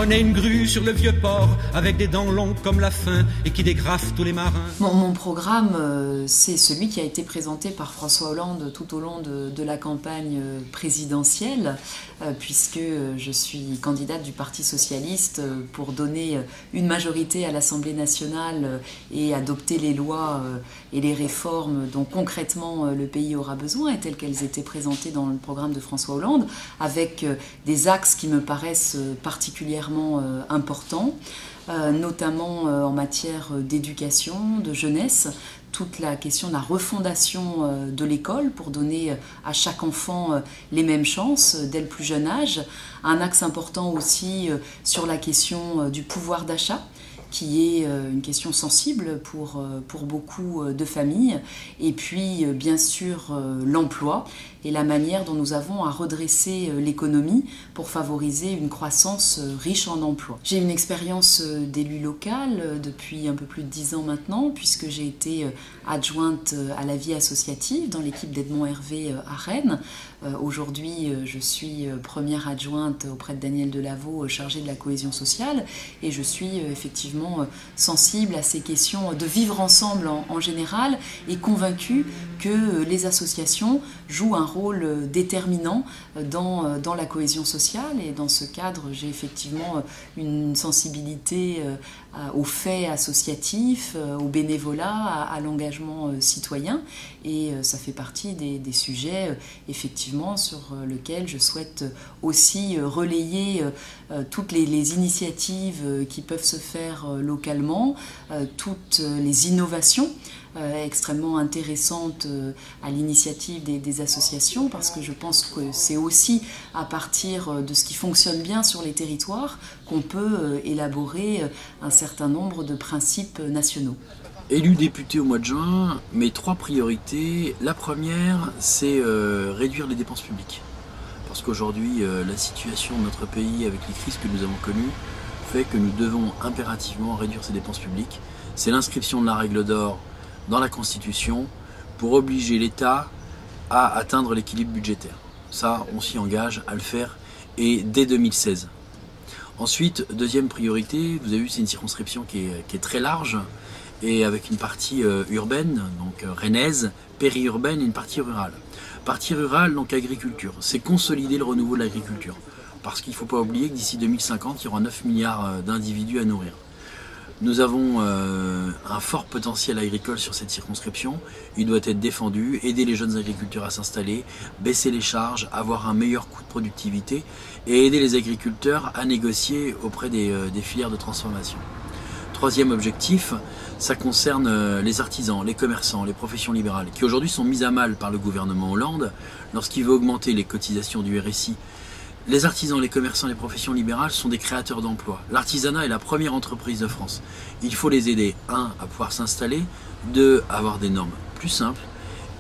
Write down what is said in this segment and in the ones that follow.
prenait une grue sur le vieux port, avec des dents longues comme la faim et qui dégrafe tous les marins. Mon programme, c'est celui qui a été présenté par François Hollande tout au long de la campagne présidentielle, puisque je suis candidate du Parti socialiste pour donner une majorité à l'Assemblée nationale et adopter les lois et les réformes dont concrètement le pays aura besoin, et telles qu'elles étaient présentées dans le programme de François Hollande, avec des axes qui me paraissent particulièrement importants, notamment en matière d'éducation, de jeunesse, toute la question de la refondation de l'école pour donner à chaque enfant les mêmes chances dès le plus jeune âge. Un axe important aussi sur la question du pouvoir d'achat, qui est une question sensible pour beaucoup de familles, et puis bien sûr l'emploi et la manière dont nous avons à redresser l'économie pour favoriser une croissance riche en emplois. J'ai une expérience d'élu local depuis un peu plus de 10 ans maintenant, puisque j'ai été adjointe à la vie associative dans l'équipe d'Edmond Hervé à Rennes. Aujourd'hui, je suis première adjointe auprès de Daniel Delaveau, chargée de la cohésion sociale, et je suis effectivement sensible à ces questions de vivre ensemble en général, et convaincue que les associations jouent un rôle déterminant dans la cohésion sociale. Et dans ce cadre, j'ai effectivement une sensibilité aux faits associatifs, au bénévolat, à l'engagement citoyen, et ça fait partie des sujets effectivement sur lesquels je souhaite aussi relayer toutes les initiatives qui peuvent se faire localement, toutes les innovations extrêmement intéressantes à l'initiative des associations, parce que je pense que c'est aussi à partir de ce qui fonctionne bien sur les territoires qu'on peut élaborer un certain nombre de principes nationaux. Élu député au mois de juin, mes 3 priorités. La première, c'est réduire les dépenses publiques. Parce qu'aujourd'hui, la situation de notre pays, avec les crises que nous avons connues, fait que nous devons impérativement réduire ces dépenses publiques. C'est l'inscription de la règle d'or dans la Constitution pour obliger l'État à atteindre l'équilibre budgétaire. Ça, on s'y engage à le faire, et dès 2016. Ensuite, deuxième priorité, vous avez vu, c'est une circonscription qui est très large, et avec une partie urbaine, donc rennaise, périurbaine, et une partie rurale. Partie rurale, donc agriculture. C'est consolider le renouveau de l'agriculture. Parce qu'il ne faut pas oublier que d'ici 2050, il y aura 9 milliards d'individus à nourrir. Nous avons un fort potentiel agricole sur cette circonscription. Il doit être défendu, aider les jeunes agriculteurs à s'installer, baisser les charges, avoir un meilleur coût de productivité, et aider les agriculteurs à négocier auprès des filières de transformation. Troisième objectif, ça concerne les artisans, les commerçants, les professions libérales, qui aujourd'hui sont mises à mal par le gouvernement Hollande lorsqu'il veut augmenter les cotisations du RSI. Les artisans, les commerçants, les professions libérales sont des créateurs d'emplois. L'artisanat est la première entreprise de France. Il faut les aider, 1, à pouvoir s'installer, 2, à avoir des normes plus simples,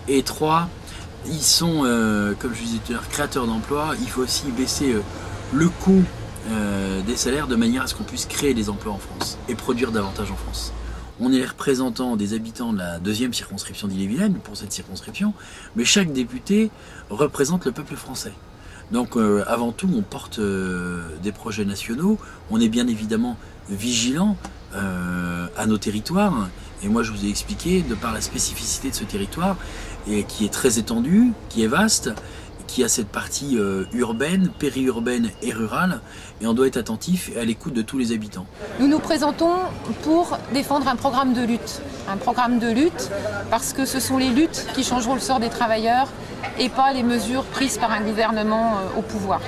et 3, ils sont, comme je vous disais tout à l'heure, créateurs d'emplois. Il faut aussi baisser le coût des salaires de manière à ce qu'on puisse créer des emplois en France et produire davantage en France. On est les représentants des habitants de la 2e circonscription d'Ille-et-Vilaine pour cette circonscription, mais chaque député représente le peuple français. Donc avant tout, on porte des projets nationaux, on est bien évidemment vigilant à nos territoires, et moi je vous ai expliqué, de par la spécificité de ce territoire, et qui est très étendu, qui est vaste, qui a cette partie urbaine, périurbaine et rurale, et on doit être attentif et à l'écoute de tous les habitants. Nous nous présentons pour défendre un programme de lutte. Un programme de lutte parce que ce sont les luttes qui changeront le sort des travailleurs et pas les mesures prises par un gouvernement au pouvoir.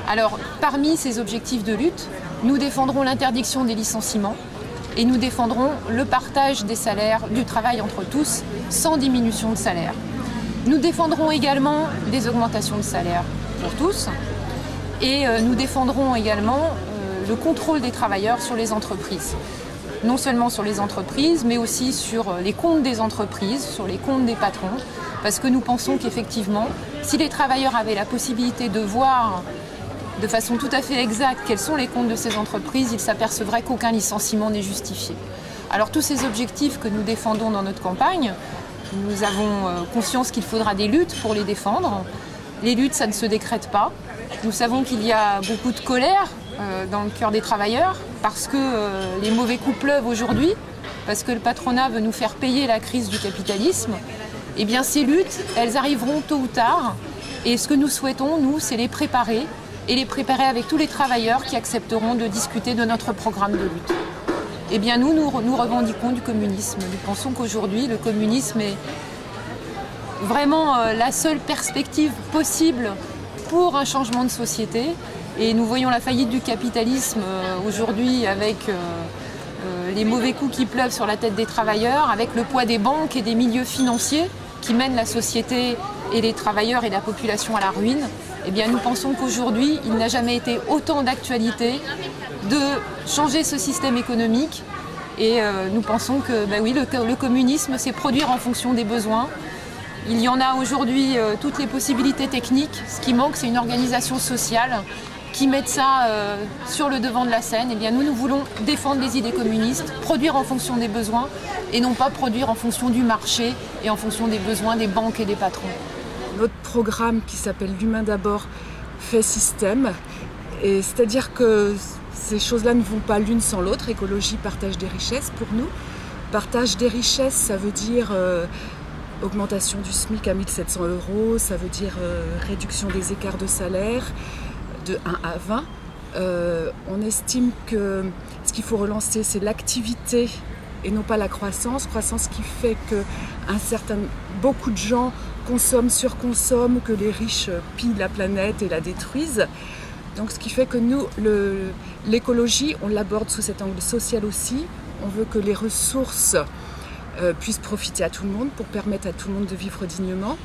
Alors, parmi ces objectifs de lutte, nous défendrons l'interdiction des licenciements et nous défendrons le partage des salaires, du travail entre tous, sans diminution de salaire. Nous défendrons également des augmentations de salaire pour tous, et nous défendrons également le contrôle des travailleurs sur les entreprises. Non seulement sur les entreprises, mais aussi sur les comptes des entreprises, sur les comptes des patrons, parce que nous pensons qu'effectivement, si les travailleurs avaient la possibilité de voir de façon tout à fait exacte quels sont les comptes de ces entreprises, ils s'apercevraient qu'aucun licenciement n'est justifié. Alors tous ces objectifs que nous défendons dans notre campagne, nous avons conscience qu'il faudra des luttes pour les défendre. Les luttes, ça ne se décrète pas. Nous savons qu'il y a beaucoup de colère dans le cœur des travailleurs, parce que les mauvais coups pleuvent aujourd'hui, parce que le patronat veut nous faire payer la crise du capitalisme. Eh bien ces luttes, elles arriveront tôt ou tard, et ce que nous souhaitons, nous, c'est les préparer, et les préparer avec tous les travailleurs qui accepteront de discuter de notre programme de lutte. Eh bien nous revendiquons du communisme. Nous pensons qu'aujourd'hui, le communisme est vraiment la seule perspective possible pour un changement de société. Et nous voyons la faillite du capitalisme aujourd'hui avec les mauvais coups qui pleuvent sur la tête des travailleurs, avec le poids des banques et des milieux financiers qui mènent la société et les travailleurs et la population à la ruine. Eh bien, nous pensons qu'aujourd'hui, il n'a jamais été autant d'actualité de changer ce système économique. Et nous pensons que oui, le communisme, c'est produire en fonction des besoins. Il y en a aujourd'hui toutes les possibilités techniques. Ce qui manque, c'est une organisation sociale qui mette ça sur le devant de la scène. Eh bien, nous voulons défendre les idées communistes, produire en fonction des besoins et non pas produire en fonction du marché et en fonction des besoins des banques et des patrons. Notre programme qui s'appelle L'Humain d'abord fait système, et c'est-à-dire que ces choses-là ne vont pas l'une sans l'autre. Écologie, partage des richesses pour nous. Partage des richesses, ça veut dire augmentation du SMIC à 1 700 €, ça veut dire réduction des écarts de salaire de 1 à 20. On estime que ce qu'il faut relancer, c'est l'activité et non pas la croissance. Croissance qui fait que beaucoup de gens consomment, surconsomment, que les riches pillent la planète et la détruisent. Donc ce qui fait que nous, l'écologie, on l'aborde sous cet angle social aussi. On veut que les ressources puissent profiter à tout le monde pour permettre à tout le monde de vivre dignement.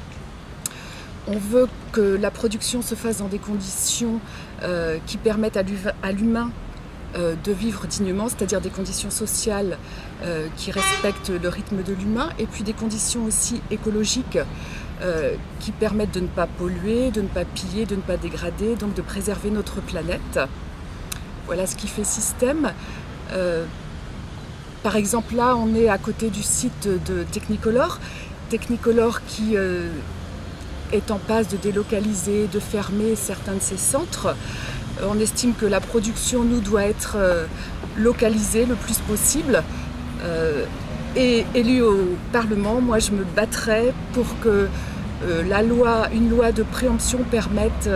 On veut que la production se fasse dans des conditions qui permettent à l'humain de vivre dignement, c'est-à-dire des conditions sociales qui respectent le rythme de l'humain, et puis des conditions aussi écologiques qui permettent de ne pas polluer, de ne pas piller, de ne pas dégrader, donc de préserver notre planète. Voilà ce qui fait système. Par exemple, là, on est à côté du site de Technicolor. Technicolor qui est en passe de délocaliser, de fermer certains de ses centres. On estime que la production, nous, doit être localisée le plus possible. Et élu au Parlement, moi, je me battrai pour que une loi de préemption permette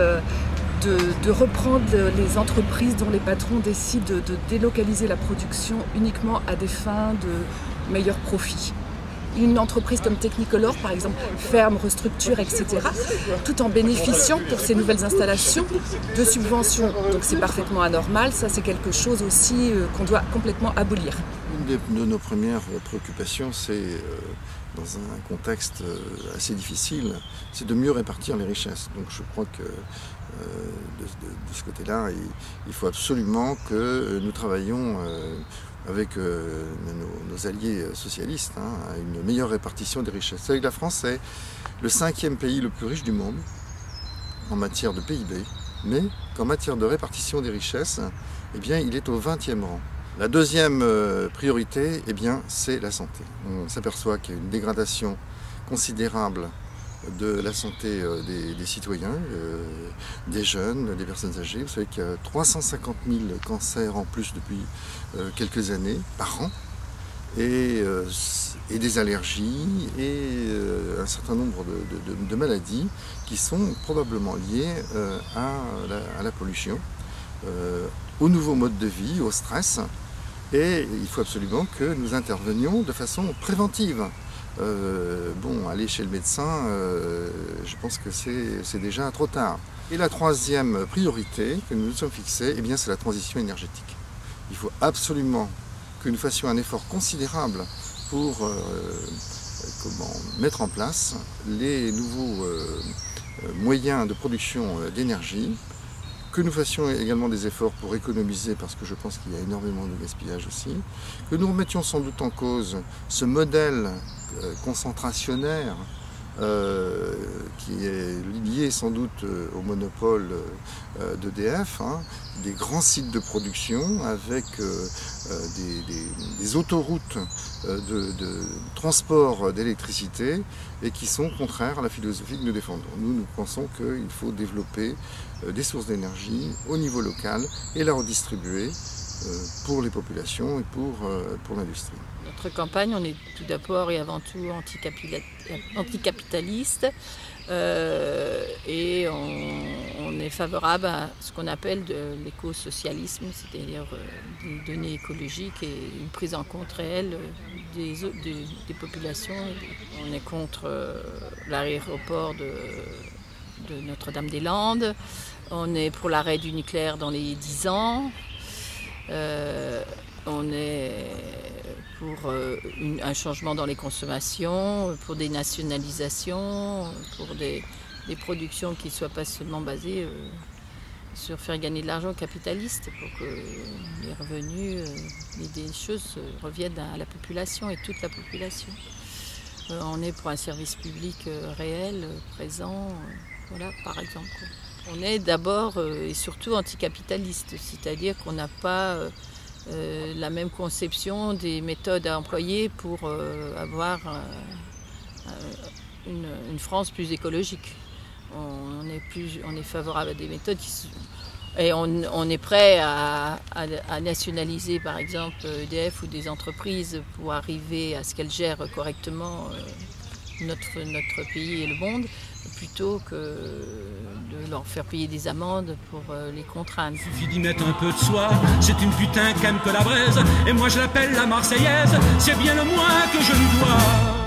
de reprendre les entreprises dont les patrons décident de délocaliser la production uniquement à des fins de meilleur profit. Une entreprise comme Technicolor, par exemple, ferme, restructure, etc., tout en bénéficiant pour ces nouvelles installations de subventions. Donc c'est parfaitement anormal, ça c'est quelque chose aussi qu'on doit complètement abolir. Une de nos premières préoccupations, c'est, dans un contexte assez difficile, c'est de mieux répartir les richesses. Donc je crois que de ce côté-là, il faut absolument que nous travaillions avec nos alliés socialistes à une meilleure répartition des richesses. Vous savez que la France est le 5e pays le plus riche du monde en matière de PIB, mais qu'en matière de répartition des richesses, eh bien, il est au 20e rang. La deuxième priorité, eh bien, c'est la santé. On s'aperçoit qu'il y a une dégradation considérable de la santé des citoyens, des jeunes, des personnes âgées. Vous savez qu'il y a 350 000 cancers en plus depuis quelques années par an, et des allergies et un certain nombre de maladies qui sont probablement liées à la pollution, aux nouveaux modes de vie, au stress. Et il faut absolument que nous intervenions de façon préventive. Aller chez le médecin, je pense que c'est déjà trop tard. Et la troisième priorité que nous nous sommes fixés, eh bien, c'est la transition énergétique. Il faut absolument que nous fassions un effort considérable pour mettre en place les nouveaux moyens de production d'énergie, que nous fassions également des efforts pour économiser, parce que je pense qu'il y a énormément de gaspillage aussi, que nous remettions sans doute en cause ce modèle concentrationnaire qui est lié sans doute au monopole d'EDF, hein, des grands sites de production avec des autoroutes de transport d'électricité et qui sont contraires à la philosophie que nous défendons. Nous pensons qu'il faut développer des sources d'énergie au niveau local et la redistribuer pour les populations et pour l'industrie. Notre campagne, on est tout d'abord et avant tout anticapitaliste et on est favorable à ce qu'on appelle de l'éco-socialisme, c'est-à-dire des données écologiques et une prise en compte réelle des populations. On est contre l'aéroport de Notre-Dame-des-Landes, on est pour l'arrêt du nucléaire dans les 10 ans. On est pour un changement dans les consommations, pour des nationalisations, pour des productions qui ne soient pas seulement basées sur faire gagner de l'argent aux capitalistes, pour que les revenus et des choses reviennent à la population et toute la population. On est pour un service public réel, présent, voilà, par exemple. On est d'abord et surtout anticapitaliste, c'est-à-dire qu'on n'a pas la même conception des méthodes à employer pour avoir une France plus écologique. On est favorable à des méthodes et on est prêt à nationaliser par exemple EDF ou des entreprises pour arriver à ce qu'elles gèrent correctement notre pays et le monde, plutôt que de leur faire payer des amendes pour les contraindre. Il suffit d'y mettre un peu de soi, c'est une putain qu'aime que la braise, et moi je l'appelle la Marseillaise, c'est bien le moins que je lui dois.